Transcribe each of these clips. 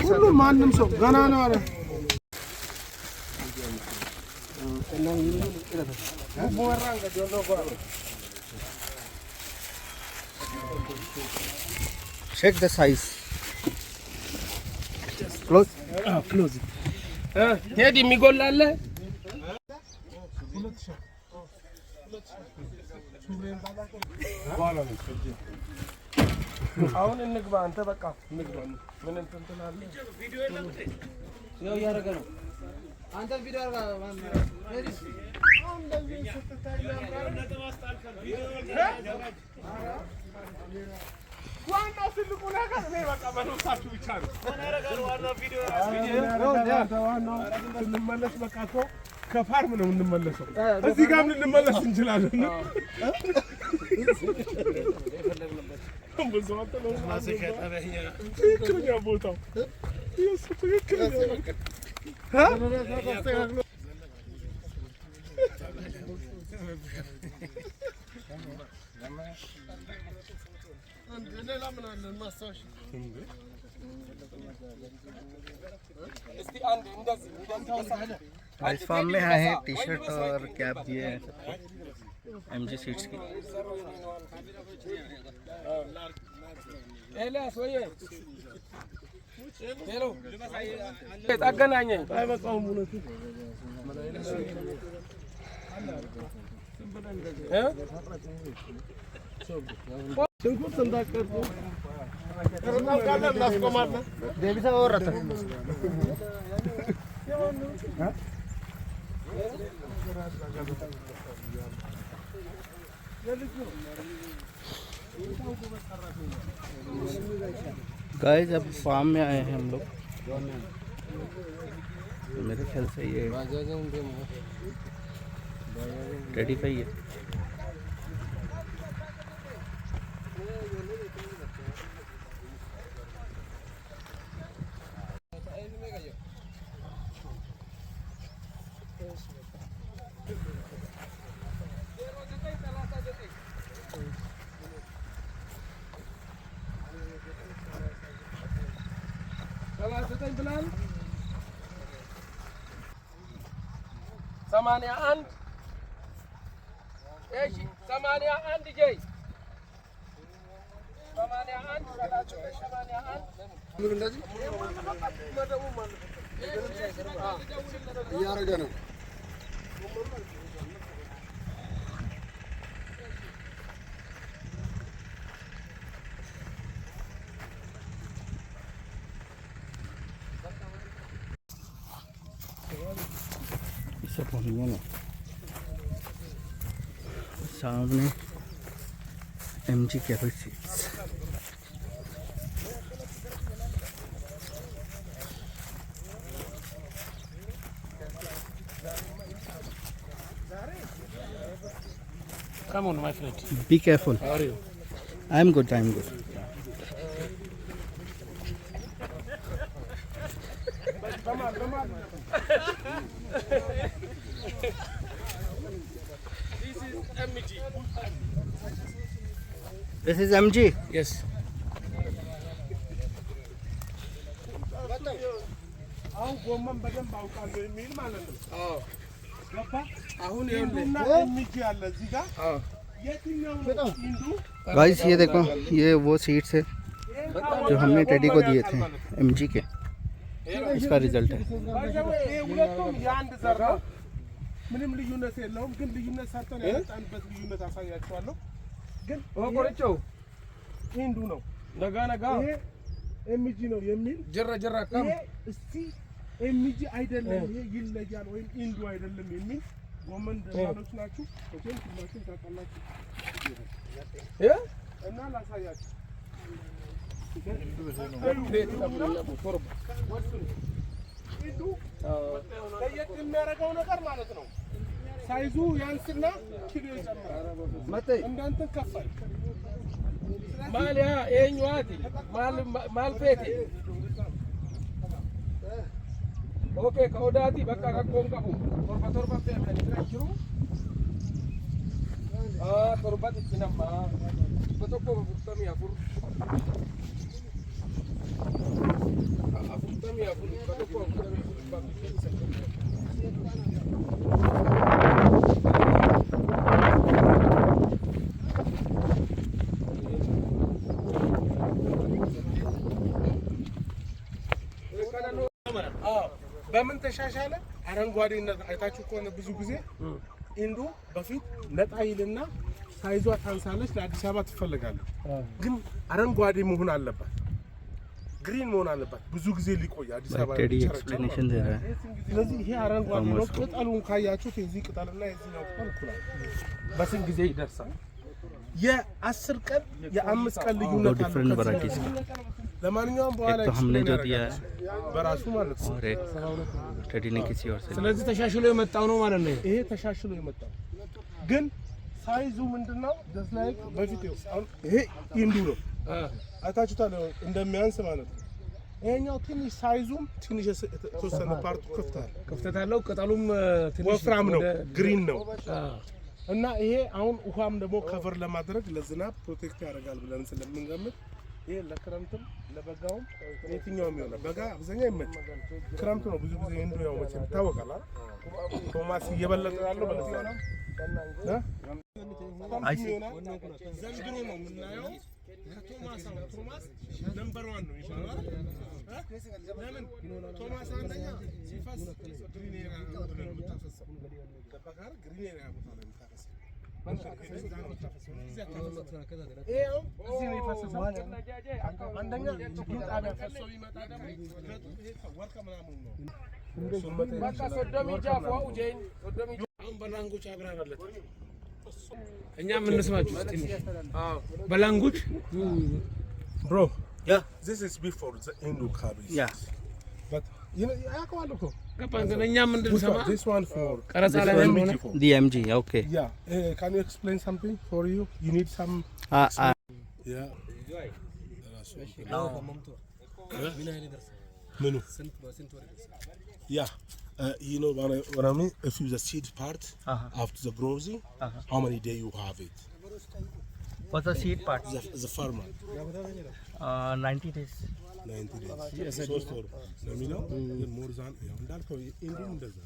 ሁሉ ማንም ሰው ገና ነው አለ check the size close close ሄድ የሚጎላለ አሁን እንግባ አንተ በቃ እንግባ ምን እንትን ትላለህ ቪዲዮ የለም ያው ያረጋ ነው አንተ ቪዲዮ አርጋ ሄዲስ አሁን እንደዚህ ስትታይ ያምራል ነጥማስታልከን ቪዲዮ ዋና ትልቁ ነገር ነው በቃ በነሳችሁ ብቻ ነው ወናረጋር ዋና ቪዲዮ ዋናው እንመለስ በቃ እኮ ከፋርም ነው እንመለሰው እዚህ ጋር እንመለስ እንችላለን በዛው ነው ማሰከታበኛ ትክክለኛ ቦታው ይሄስ ትክክለኛ इस फार्म में है टी शर्ट और कैप दिए हैं MG सीट्स की हेलो तागनाኝ አይበቃውም ሙነቱ ሽንኩርት እንዳቀርጡ ከረናው ጋር እናስቆማለን देवी साहब और रहता गाइस अब फार्म में आए हैं हम लोग मेरे ख्याल से ये 35 है Samania and Samania and Jay Samania and Samania and सामने MG cafe seats Come on my friend be careful how are you I'm good come on This is MG yes አሁን ጎመን በደንብ አውቃለሁ የሚል ማለት ነው አዎ ገባ አሁን ይሄንና ኤምጂ አለ እዚህ ጋር አዎ የትኛው ነው ኢንዱ गाइस ये देखो ये वो सीट्स है जो हमने टेडी को दिए थे MG के इसका रिजल्ट है ይሄ ሁለቱም የአንድ ዘር ነው ምንም ልዩነት የለውም ግን ልዩነት ሰርተን ያጣንበት ልዩነት አሳያችኋለሁ ግን ወቆረቸው ኢንዱ ነው ነጋ ይሄ ኤምጂ ነው የሚል ጀራ ካም እስቲ ኤምጂ አይደለም ይሄ ይለያል ወይ ኢንዱ አይደለም የሚል ጎመን ደማኖች ናችሁ እቴን ሁላችሁም ታውቃላችሁ እና ላሳያችሁ የሚያደርገው ነገር ማለት ነው ሳይዙ ያንስና ኪሎ ይጨምራል እንዳንተ ከፋይ ማሊያ ኤኛዋቲ ማልፌቴ ኦኬ ከኦዳቲ በቃ ከቆም ቀቡ ቶርባ ያከኒራችሩ ቶርባ ትችናማ በተቆ በፍርተም ያፉር አፍርተም ያፉር በተቆ በምን ተሻሻለ? አረንጓዴነት አይታችሁ ከሆነ ብዙ ጊዜ ኢንዱ በፊት ነጣ ይልና ሳይዟ ታንሳለች፣ ለአዲስ አበባ ትፈልጋለች። ግን አረንጓዴ መሆን አለባት፣ ግሪን መሆን አለባት። ብዙ ጊዜ ሊቆይ አዲስ አበባ ኤክስፕላኔሽን ዘራ። ስለዚህ ይሄ አረንጓዴ ነው። ቅጠሉን ካያችሁት የዚህ ቅጠልና የዚህኛው ቅጠል እኩል በስንት ጊዜ ይደርሳል? የ10 ቀን የ5 ቀን ልዩነት አለው። ለማንኛውም በኋላ हमने जो दिया በራሱ ማለት ነው። टेडी ने किसी और से ስለዚህ ተሻሽሎ የመጣው ነው ማለት ነው። ይሄ ተሻሽሎ የመጣው ግን ሳይዙ ምንድነው? just like በፊት ይሄ ኢንዱ ነው አይታችሁታል እንደሚያንስ ማለት ነው። ይሄኛው ትንሽ ሳይዙም ትንሽ የተወሰነ ፓርቱ ክፍተት አለው። ቅጠሉም ትንሽ ወፍራም ነው፣ ግሪን ነው እና ይሄ አሁን ውሃም ደግሞ ከቨር ለማድረግ ለዝናብ ፕሮቴክት ያደርጋል ብለን ስለምንገምት ይሄ ለክረምትም ለበጋውም የትኛውም ይሆናል። በጋ አብዛኛው ይመጣል፣ ክረምት ነው ብዙ ጊዜ እንዱ ያው መቼም ይታወቃል። ቶማስ እየበለጠ ያለው በለዛ ነው አይሲ ዘንድሮ ነው የምናየው። ቶማስ ነምበር 1 ነው ይሻላል። ለምን ቶማስ አንደኛ ሲፈስ ግሪን ኤሪያ ነው የምታፈሰው። ተባካር ግሪን ኤሪያ ቦታ ነው የምታፈሰው። እኛ ምን እንስማችሁ እስቲ በላንጉጅ bro yeah this is before the Hindu Kabi yeah but you know ያውቀዋል እኮ ገባን። እኛ ምን እንድንሰማ this one for ቀረጻ ላይ ሆነ the MG okay yeah can you explain something for you need some yeah ምኑ yeah you know what I mean if you the seed part after the growing how many days you have it what's the seed part the farmer 90 days 90 days yes ሶስት ወር ነው የሚለው ግን ሞር ዛን ያው እንዳልከው ኢንዱም እንደዛ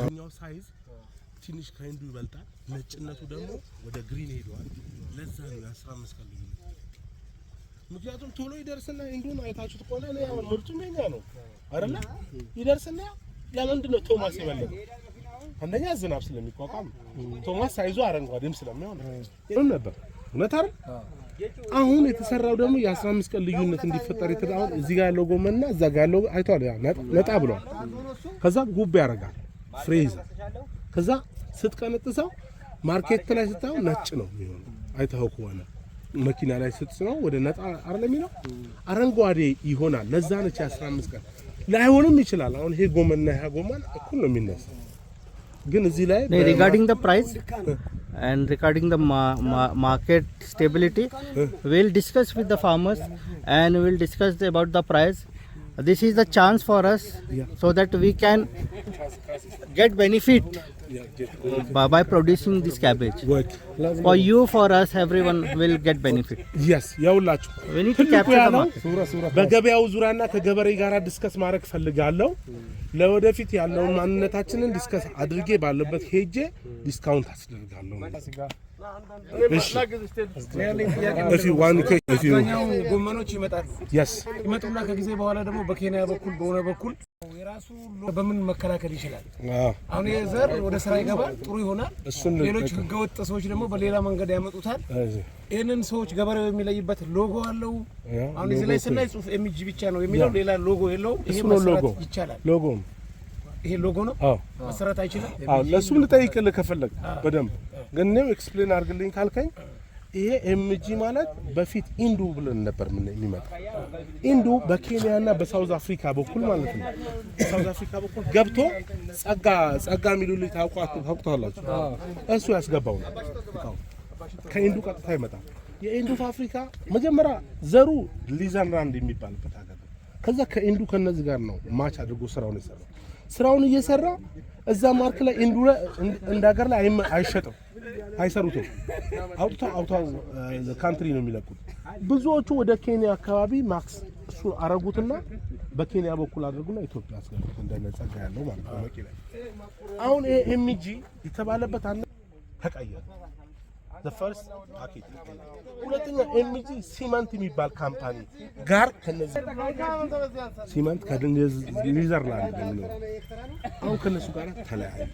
እኛው ሳይዝ ትንሽ ከኢንዱ ይበልጣል። ነጭነቱ ደግሞ ወደ ግሪን ሄዷል። ለዛ ነው 15 ቀን ልዩነት። ምክንያቱም ቶሎ ይደርስና ኢንዱን አይታችሁት ከሆነ ያው ምርቱም የኛ ነው አይደለ? ይደርስና ለምንድን ነው ቶማስ ይበልጣል? አንደኛ ዝናብ ስለሚቋቋም ቶማስ ሳይዙ አረንጓዴም ስለሚሆን ነው ነበር እውነት አይደል? አሁን የተሰራው ደግሞ የ15 ቀን ልዩነት እንዲፈጠር የተዳው እዚህ ጋር ያለው ጎመንና እዛ ጋር ያለው አይቷል ነጣ ብሏል። ከዛ ጉብ ያደርጋል ፍሬዝ ከዛ ስትቀነጥሰው ማርኬት ላይ ስታው ነጭ ነው የሚሆነው። አይታው ከሆነ መኪና ላይ ስትስነው ወደ ነጣ አይደለም የሚለው አረንጓዴ ይሆናል። ለዛ ነው 15 ቀን ላይሆንም ይችላል። አሁን ይሄ ጎመንና ይሄ ጎመን እኩል ነው የሚነሳው። ግን እዚህ ላይ regarding the price and regarding the market stability we'll discuss with the farmers and we'll discuss about the price. This is the chance for us so that we can get benefit by producing this cabbage. For you, for us, everyone will get benefit. Yes, ያውላችሁ We need to capture the market. በገበያው ዙሪያና ከገበሬ ጋር ዲስከስ ማድረግ ፈልጋለሁ። ለወደፊት ያለውን ማንነታችንን ዲስከስ አድርጌ ባለበት ሄጄ ዲስካውንት አስደርጋለሁ። ጎመኖች ይመጣሉ yes ይመጡና ከጊዜ በኋላ ደግሞ በኬንያ በኩል በሆነ በኩል የራሱ በምን መከላከል ይችላል? አሁን የዘር ወደ ስራ ይገባል፣ ጥሩ ይሆናል። ሌሎች ህገወጥ ሰዎች ደግሞ በሌላ መንገድ ያመጡታል። ይሄንን ሰዎች ገበሬው የሚለይበት ሎጎ አለው። አሁን እዚህ ላይ ስናይ ጽሁፍ ኤምጂ ብቻ ነው የሚለው፣ ሌላ ሎጎ የለውም። ይሄ መስራት ይቻላል። ሎጎ ይሄ ሎጎ ነው መስራት አይችልም። ለሱም ልጠይቅልህ ከፈለግ በደንብ ግን ነው ኤክስፕሌን አድርግልኝ ካልከኝ ይሄ ኤምጂ ማለት በፊት ኢንዱ ብለን ነበር ምን የሚመጣ ኢንዱ በኬንያና በሳውዝ አፍሪካ በኩል ማለት ነው። ሳውዝ አፍሪካ በኩል ገብቶ ጸጋ ሚሉልኝ ታውቁታላችሁ። እሱ ያስገባው ነው ከኢንዱ ቀጥታ ይመጣል። የኢንዱ አፍሪካ መጀመሪያ ዘሩ ሊዘንራንድ የሚባልበት ሀገር ነው። ከዛ ከኢንዱ ከነዚህ ጋር ነው ማች አድርጎ ስራውን እየሰራ እዛ ማርክ ላይ ኢንዱ እንደ ሀገር ላይ አይሸጥም፣ አይሰሩትም። አውጥተው ካንትሪ ነው የሚለቁት። ብዙዎቹ ወደ ኬንያ አካባቢ ማክስ እሱ አረጉትና በኬንያ በኩል አድርጉና ኢትዮጵያ አስገቡት እንደነ ጸጋ ያለው ማለት ነው። መቂ ላይ አሁን ይሄ ኤምጂ የተባለበት አንድ ተቀየረ። the first package ሁለተኛ ኤምጂ ሲመንት የሚባል ካምፓኒ ጋር ከነዚህ ሲመንት ከኒዘርላንድ ነው። አሁን ከነሱ ጋር ተለያዩ።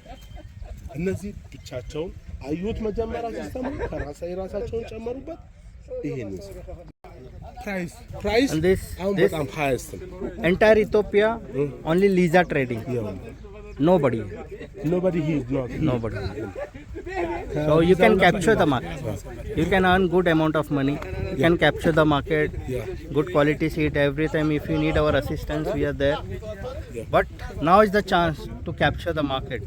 እነዚህ ብቻቸውን አዩት መጀመሪያ ሲስተሙ ከራሳቸውን ጨመሩበት። ይሄን ፕራይስ አሁን በጣም ሃይስት entire Ethiopia only Lisa trading. Nobody he is not nobody. So you can capture the market. You can earn good amount of money. You can capture the market. Good quality seed every time. If you need our assistance, we are there. But now is the chance to capture the market.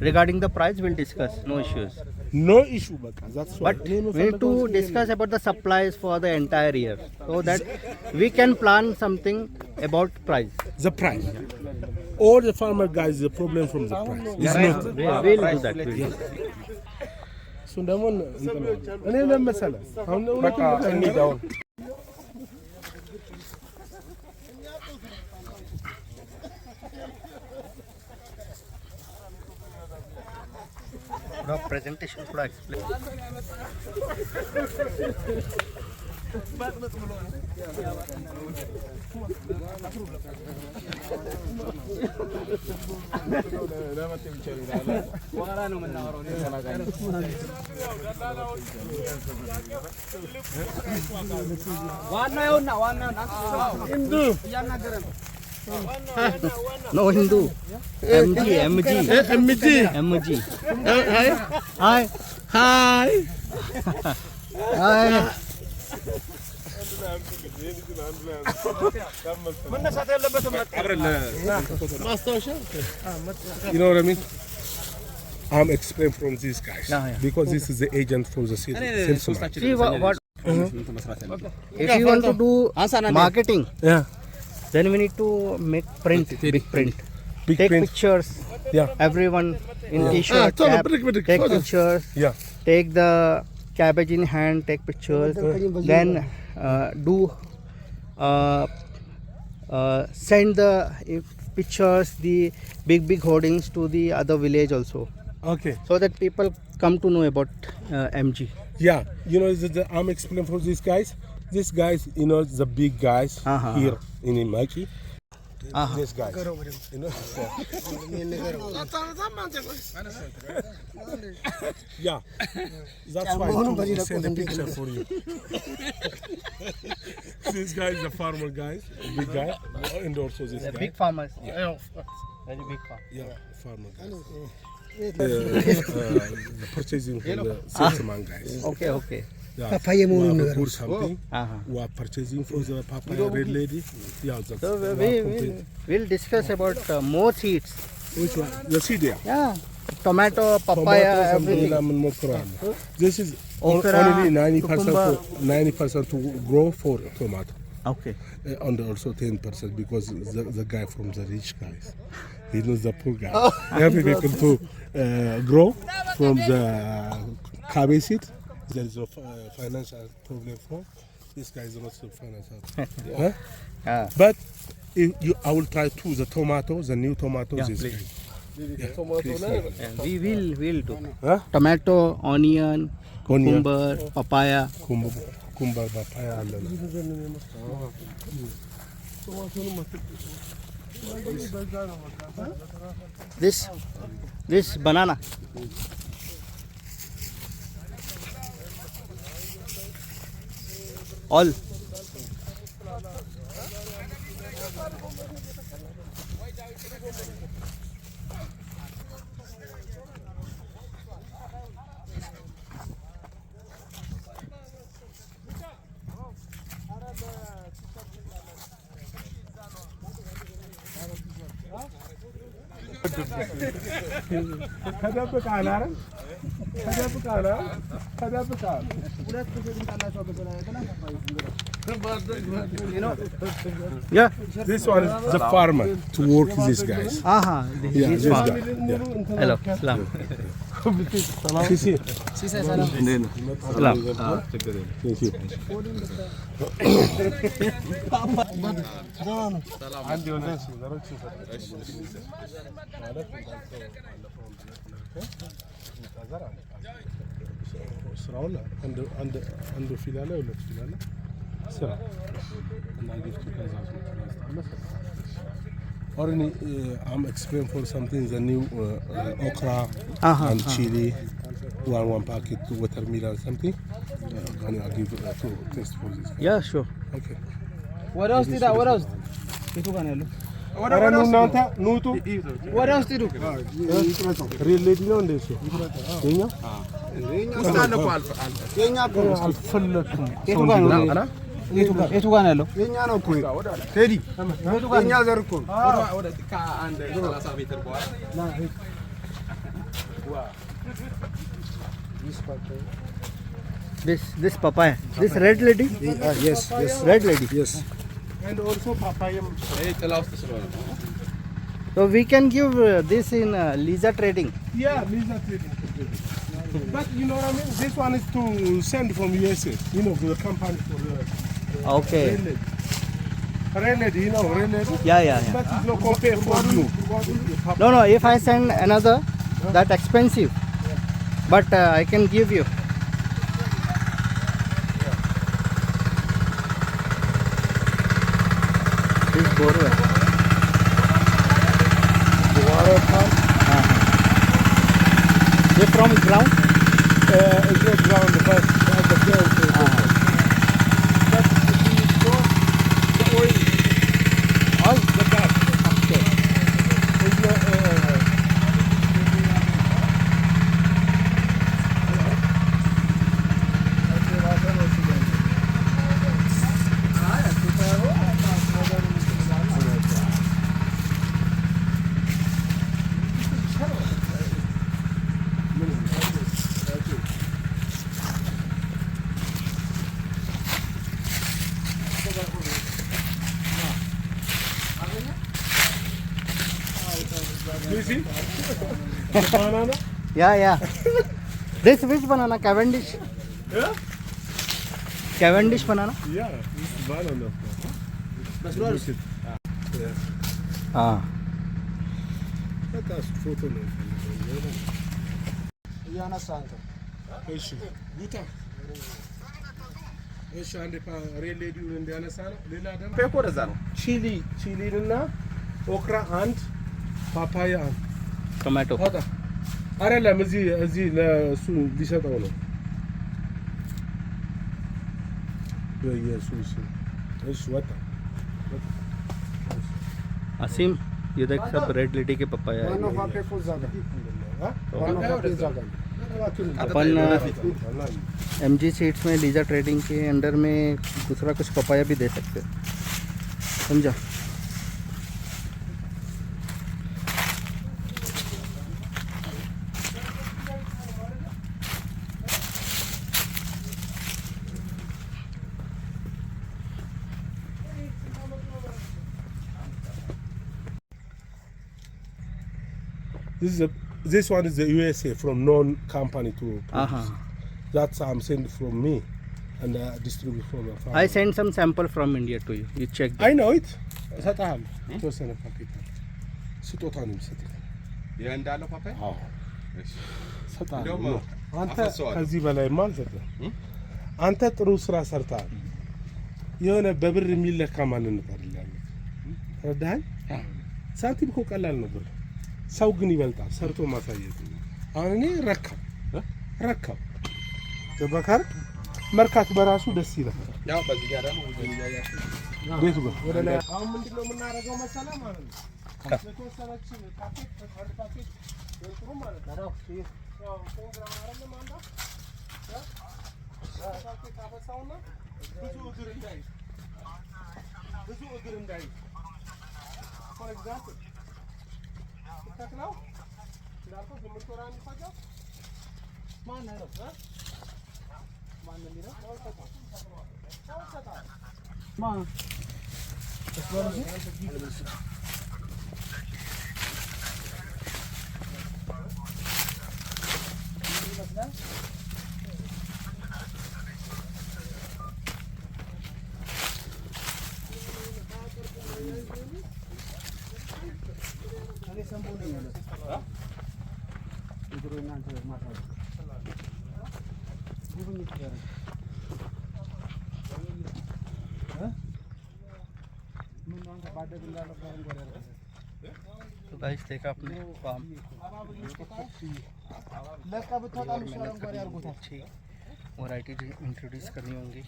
Regarding the price, we'll discuss. No issues. No issue, that's why. But we need to discuss about the supplies for the entire year, so that we can plan something about price. The price. All the farmer guys, the problem from the price. We'll do that. We'll do that. So that one, እኔ ለምሳሌ አሁን ነው No presentation for explain. No Hindu. MG. Hi. You know what I mean? I'm explaining from these guys because this is the agent for the salesman. See what if you want to do marketing, then we need to make big print. Take pictures. Everyone in t-shirt, cap, take pictures. Take the cabbage in hand, take pictures. Then send the pictures, the big hoardings to the other village also. Okay. So that people come to know about MG. Yeah, you know, I'm explaining for these guys. These guys, you know, the big guys here in Imaki. This guy, you know. Yeah, that's why I send a picture for you. This guy is a farmer guy, a big guy, and also this guy. Big farmers. Very big farm. Yeah, farmer guys. The purchasing for the salesman guys. Okay. Papaya good something. We are purchasing for the papaya red lady. Yeah, so we'll discuss about more seeds. Which one? The seed there. Yeah. Tomato, papaya, everything. This is only 90% to grow for tomato. Okay. And also 10% because the guy from the rich guys, he knows the poor guy. Every people to grow from the cabbage seed. There is a financial problem for this guy is also financial. But I will try to the tomato, the new tomato. This guy. We will do. Tomato, onion, cucumber, papaya. Cucumber, papaya. This banana. All. ተደብቃል አይደል? ተደብቃል ተደብቃል። Yeah. This one is the farmer to work these guys. Aha. Yeah, This this farm. guy. Yeah. Hello. Salam. Sisi. Salam. Thank you. አንድ የሆነ ነገሮች ስራውን አንድ ፊል አለ፣ ሁለት ፊል አለ ስራ እና ጊፍቱ ከዛ Already, I'm explaining for something the new okra and chili, one packet to watermelon something. Can you give to taste for this? Yeah, sure. Okay. What else did I? What else? Itu kan hello. ኧረ ኑ እናንተ ኑጡ። What else did you? ሪል ሌዲ ነው እንደ እሱ የኛ አልፈለኩም። የቱ ጋር ነው? የቱ ጋር ነው ያለው? የኛ ነው እኮ ቴዲ፣ የኛ ዘር እኮ ነው። This papaya. This red lady. Yes, Red lady. yes. And also papaya. So we can give this in Lisa Trading. Yeah, Lisa trading. But you know what I mean? This one is to send from USA. You know, the company for the Okay. Red lady, you know, red lady. Yeah. But it's not compare for you. No, if I send another, that expensive. But I can give you. This borewell. Water pump. They from ground? It's not ground, but the ground. But if you store the oil, all the back. Okay. It's not, you see? The banana? Yeah. This which banana? Cavendish? Yeah? Cavendish banana? Yeah, this is banana. Look it. Ah. Let us photo ነው። እያነሳ አንተ እሺ ጉታ እሺ አንድ ሬል ሌዲውን እንዲያነሳ ነው። ሌላ ደግሞ ፔኮ ወደዛ ነው። ቺሊንና ኦክራ አንድ ፓፓያ አንድ Tomato. ታታ አይደለም እዚህ ለእሱ ሊሰጠው ነው። በኢየሱስ እሺ ወጣ Asim, ये देख सब red lady के पपाया है। ዋናው ፋብሪካ እኮ እዛ ጋር ዋናው ፋብሪካ እዛ ጋር अपन MG seeds में Lisa trading के अंडर में दूसरा कुछ पपाया भी दे सकते हैं, समझा? This one is the USA from known company to Uh-huh. That's I'm sending from me and distribute from the farm. I send some sample from India to you. You check. I know it. እሰጥሃለሁ የተወሰነ ፓኬት ስጦታ ነው የምሰጥህ። ይሄ እንዳለው ፓፓያ? አዎ እሺ። እሰጥሃለሁ። እንደውም አንተ አፈሰዋለሁ። ከዚህ በላይማ አልሰጥህም። አንተ ጥሩ ስራ ሰርተሃል። የሆነ በብር የሚለካ ማንነት አይደለም። ተረዳኸኝ? ሳንቲም እኮ ቀላል ነው ብር። ሰው ግን ይበልጣል ሰርቶ ማሳየት። አሁን እኔ ረካብ ገባካር መርካት በራሱ ደስ ይላል። ያው በዚህ ጋር ደግሞ ወደ ያያችሁ ቤቱ ጋር ወደ ላይ አሁን ምንድነው የምናደርገው መሰለህ ማለት ነው። የተወሰነች ፓኬት ፓኬት ጥሩ ማለት ነው። ያው ፕሮግራም አይደለም አንዳ ፓኬት አፈሳውና ብዙ እግር እንዳይ for example ተክለው እንዳልኩህ 8 ወር አንፈጃው ማን ነው ማን ነው የሚለው ማን तो गाइस देखा आपने फार्म अच्छी variety introduce करनी होंगी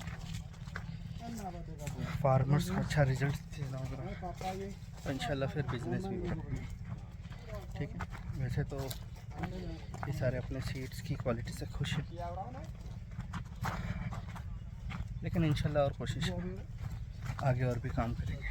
फार्मर्स को अच्छा रिजल्ट देना होगा तो इंशाल्लाह फिर बिजनेस भी बढ़ेगा। ठीक है, वैसे तो ये सारे अपने सीड्स की क्वालिटी से खुश हैं, लेकिन इंशाल्लाह और कोशिश आगे और भी काम करेंगे।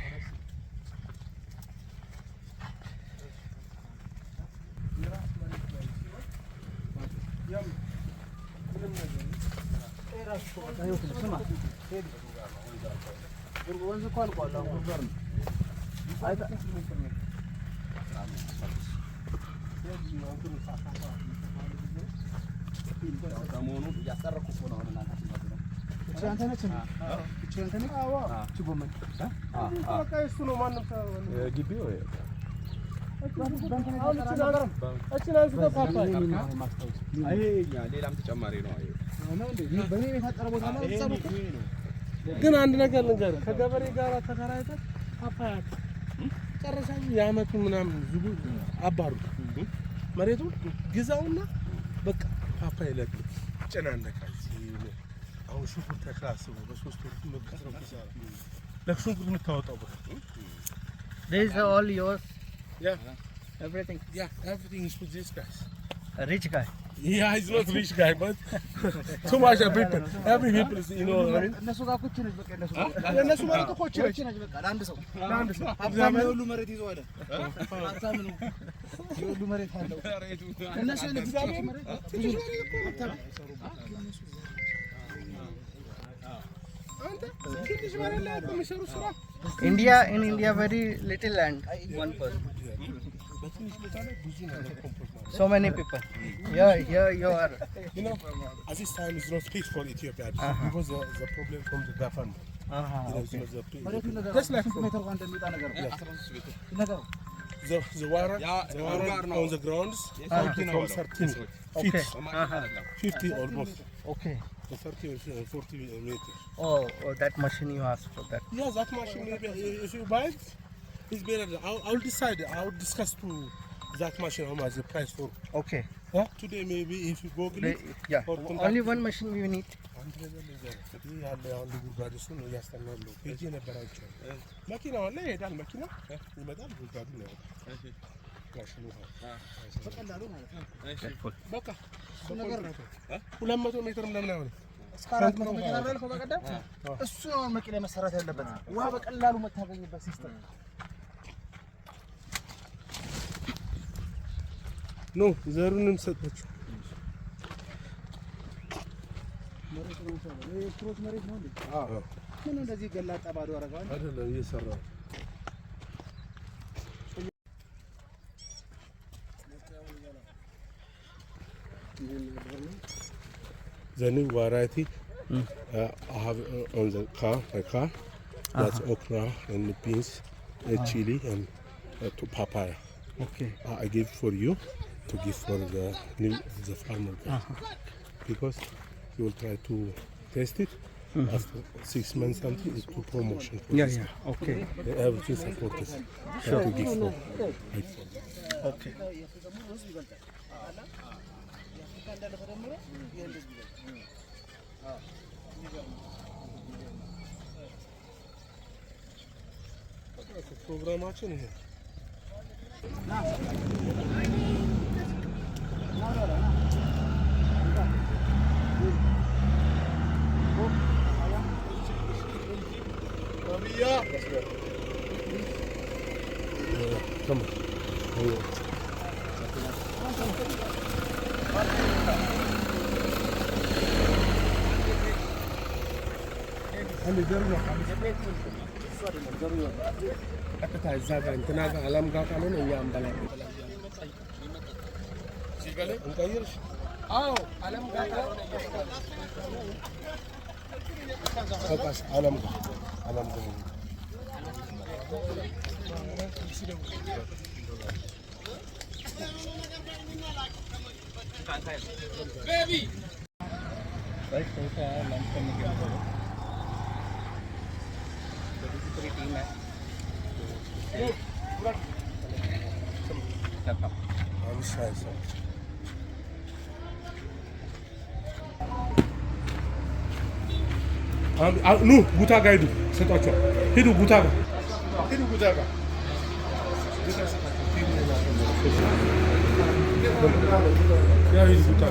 ግን አንድ ነገር ልንገርህ፣ ከገበሬ ጋር ተከራይተህ ፓፓያ ጨረሳኝ ያመቱ ምናምን ዝጉ አባሩት መሬቱን ግዛውና በቃ ፓፓያ ለቅም ጨናነቃል። አሁን ሽንኩርት ተካስቦ በ3 ወር መከሰው ከሰራ ለሽንኩርት የምታወጣው በቃ This is all yours, yeah everything. everything is for this guys. A rich guy. Yeah, he's not rich guy, but too much of people. Every people is, you know what I mean? እነሱ ጋር ኩች ነች በቃ እነሱ እነሱ ማለት እኮ ኩች ነች በቃ ለአንድ ሰው ሀብታም የሁሉ መሬት ይዞ አለ ሀብታም ነው የሁሉ መሬት አለው እነሱ ለእግዚአብሔር መሬት ብዙ ሀብታም India, in India, very little land, one person. So many people. Yeah, you are. You know, at this time it's not peace for Ethiopia because the problem from the government. Okay. Just like the water on the grounds, from 13 feet, Okay. 50 almost, Okay. 30 or 40 meters. Oh, that machine you asked for that. Yeah, that machine, maybe if you buy it, it's better. I'll decide. I'll discuss to that machine how much the price for. Okay. Yeah, today maybe if you Google it. Yeah. or contact Only one machine we need. ጉድጓድ እሱን እያስጠናሉ ሄጄ ነበር አይቼው መኪናው አለ ይሄዳል መኪና ይመጣል ጉድጓዱ ነው ማሽኑ በቀላሉ ማለት ነው በቃ ነገር ነው 200 ሜትር ምናምን አይሆንም እስከ 400 ሜትር አለ በቀደም እሱ ነው መኪና መሰራት ያለበት ውሃ በቀላሉ መታገኝበት ሲስተም ነው ዘሩንም ሰጣችሁ ፕሮት መሬት ነው እንዴ? አዎ ምን እንደዚህ ገላጣ ባዶ አረጋው አይደለም እየሰራው The new variety I have on the car, my car. That's okra and beans, chili and to papaya. Okay. I give for you to give for the farmer because you will try to test it after 6 months something it's to promotion for Yeah, this. yeah. Okay. Everything supported to give for Okay. ፕሮግራማችን ይሄ Come on. ቀጥታ እዛ ጋር እንትና ጋር አለም ጋር ካልሆነ እኛ አንበላ እንቀይርሽ። አዎ አለም ጋር ካልሆነ በቃሽ። አለም ጋር ቤቢ टीम है ኑ ጉታ ጋር ሂዱ፣ ሰጧቸው። ሂዱ ጉታ ጋር ሂዱ፣ ጉታ ጋር ያ ሂዱ ጉታ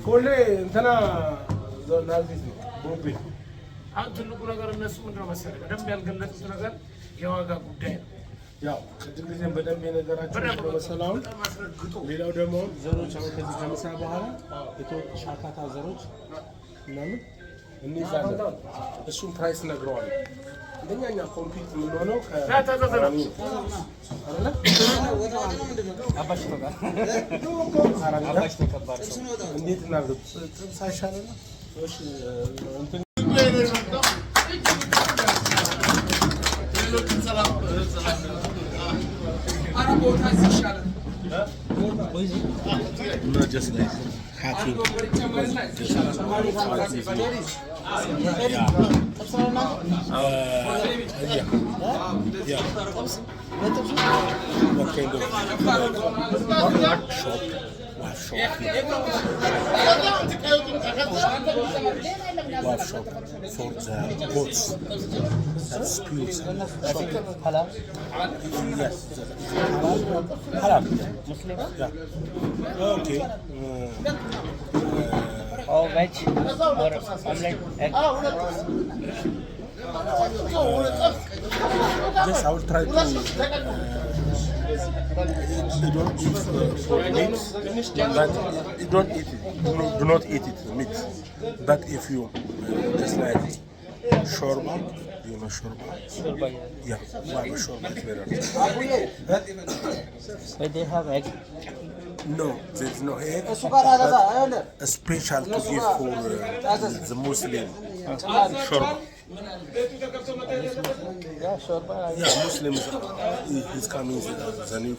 ኮሌ እንትና ናዚዝ ነው ቦምቤ። አሁን ትልቁ ነገር እነሱ ምንድን ነው መሰለህ በደንብ ያልገለጹት ነገር የዋጋ ጉዳይ ነው። ያው ቅድም ጊዜም በደንብ የነገራቸው መሰለህ። አሁን ሌላው ደግሞ ዘሮች አሁን ከዚህ ከምሳ በኋላ ሻካታ ዘሮች ምናምን እንይዛለን። እሱም ፕራይስ ነግረዋል። እንደኛ እኛ ኮምፒት የምንሆነው እንዴት እናድርግ? ጥብስ አይሻልም? Not just like happy. Yeah. What kind of shop? What shop for the goats? That's pure halal. Yes. Halal. Muslim. Yeah. Okay. Or veg or omelette egg. Yes, I will try to. You don't eat meat, but you don't eat it. Do not eat it meat. But if you just like shawarma, you know shawarma. Shorba, Yeah, why shawarma is better. but they have egg. No, there's no egg. But a special to give for the Muslim shawarma. Yeah, shorba. Yeah, Muslims is coming the new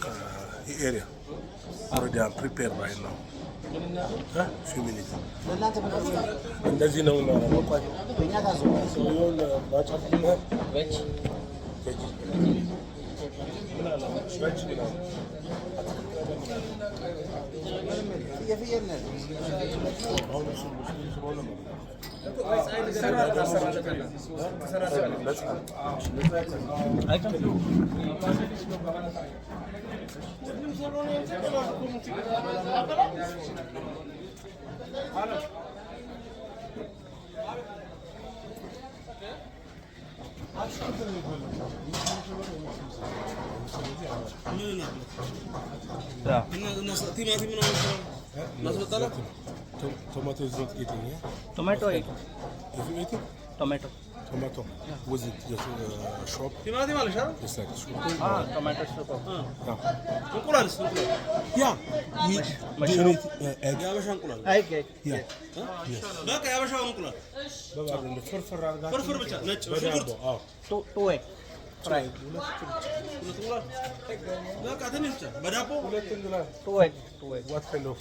area. Already I'm prepared right now. Few minutes. እንደዚህ ነው ነው Veg. Tomato is not eating, yeah? Tomato. Is you eating? Tomato. Tomato. Was it just shop? Just like shop. Tomato soup. Yeah. Do you eat egg? Egg. Yeah. Yes. Two egg. Fry. Two egg. What kind of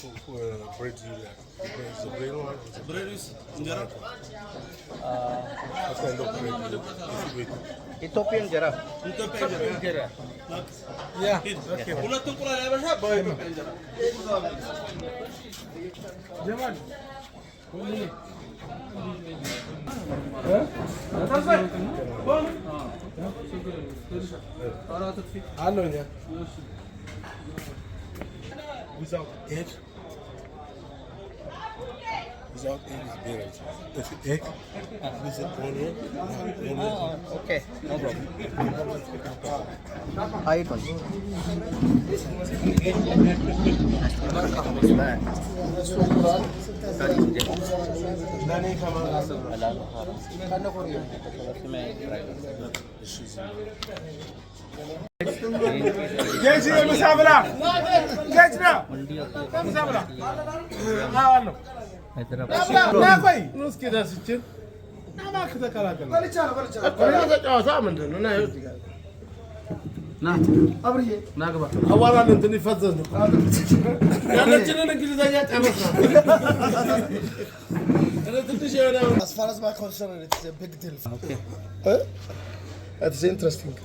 bread do you like? Is the bread one? What kind of bread do you eat? Ethiopian jara. Yeah. Okay. Without egg, without egg is better. If egg with the onion, Okay, no problem. I eat one. جيش المسافرة جيشنا مسافرة لا والله لا كوي نص كده ستين ما كده كلام أولا أنت نفذنا أنا جينا الإنجليزية تعبنا As far as my concern, it's a big deal. Okay. It's interesting.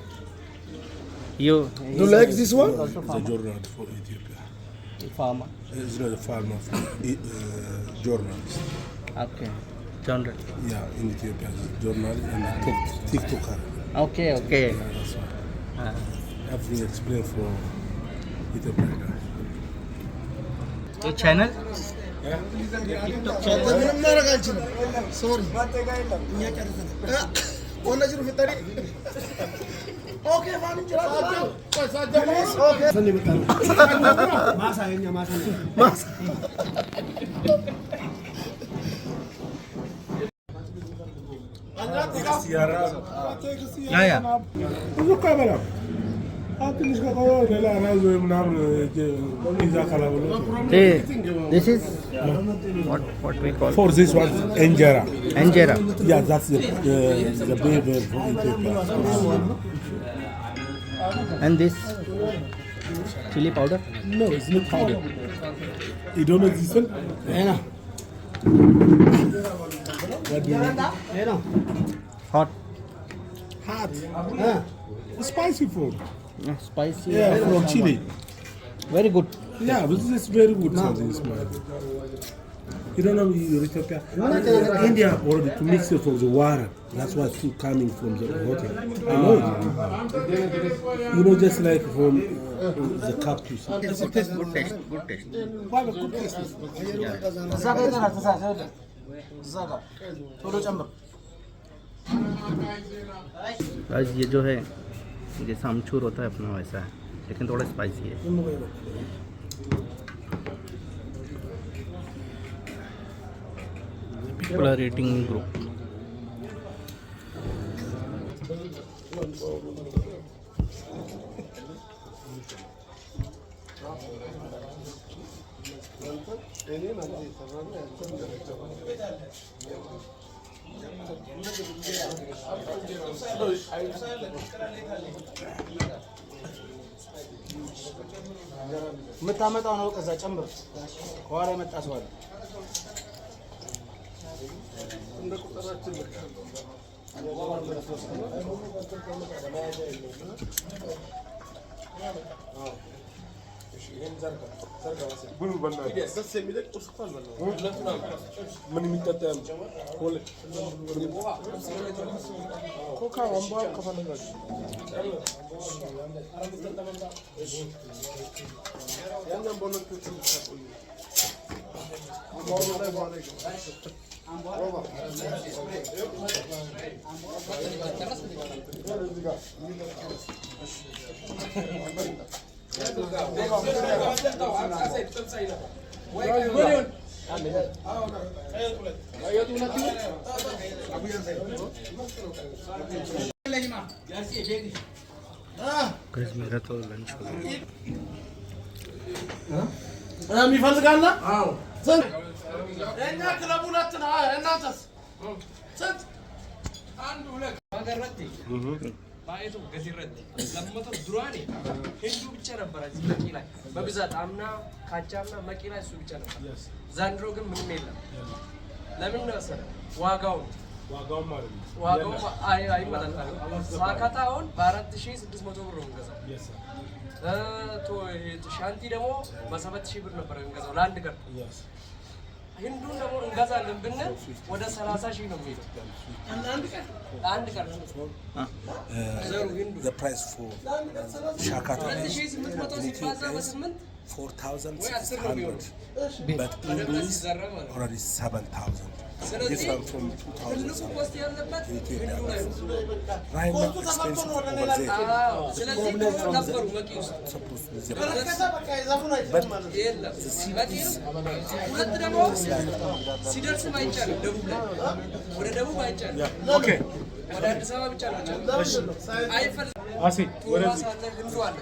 You Do you like this one? it's a journal for Ethiopia. farmer. It's not a farmer, journalist. Okay. Genre. Yeah, in Ethiopia, journalist and a TikToker. Okay. Yeah, that's why. Everything explained for Ethiopia. Your channel? ምንም ማድረግ አልችልም። ሶሪ እኛ ጨርሰናል። ወነጅሩ ፍጠሪ ኦኬ ማንጭ Yeah. ብዙ እኮ አይበላም። ትንሽ ከቆየ ሌላ ራዝ ወይ ምናምን ይዛ ካላበሉ This is what we call For this one, injera. injera. Yeah, that's the baby from Ethiopia. And this chili powder. No, it's not powder. You don't know this one? What do you mean? Hot. Hot. Spicy food. Spicy. Yeah, from Chile. Very good. Yeah, this is very good something. You don't know Ethiopia? India already to mix it from the water. That's why food coming from the hotel. I know it. You know, just like from the cup you see. Good taste. Good taste. Quite a good taste. Guys, ये जो है जैसा अमचूर होता है अपना वैसा है, लेकिन थोड़ा स्पाइसी है. People are eating in group. የምታመጣው ነው ከዛ ጨምር ከኋላ የመጣ ሰው አለ ብሉ በእናትህ ደስ የሚለኝ ቁርስ እኮ አልበላሁም። ምን የሚጠጣ ያለ ኮካ ወንባ ከፈለጋችሁ ያኛም በሁለቱ ተቆዩ አማውሮ ላይ ባለ Guys, मेरा तो लंच हो गया. የሚፈልጋለ አዎ ዘን እኛ ክለብ ሁለት ነው እናንተስ ስንት አንድ ሁለት ማገረቲ ባይቱ ገሲረቲ ለሞቶ ዱራኔ ሂንዱ ብቻ ነበር እዚህ መቂ ላይ በብዛት አምና ካቻምና መቂ ላይ እሱ ብቻ ነበር ዛንድሮ ግን ምንም የለም ለምን ነው ሰረ ዋጋው ማለት ነው ዋጋው አይመጣጣም ሳካታውን በ4600 ብር ነው ገዛው ሻንቲ ደግሞ በ7000 ብር ነበር እንገዛው ለአንድ ቀን ሂንዱን ደግሞ እንገዛለን ብንል ወደ 30000 ነው የሚሄደው አንድ ቀን the price for Shakata is 4,600 but English already 7,000 different from 2,000 right now expensive over there supposed to be but the city is ሲደርስ ማይቻል ደቡብ ላይ ወደ ደቡብ አይቻል ኦኬ ወደ አዲስ አበባ ብቻ ነው አይፈልም አሲ ወደዚህ ሂንዱ አለ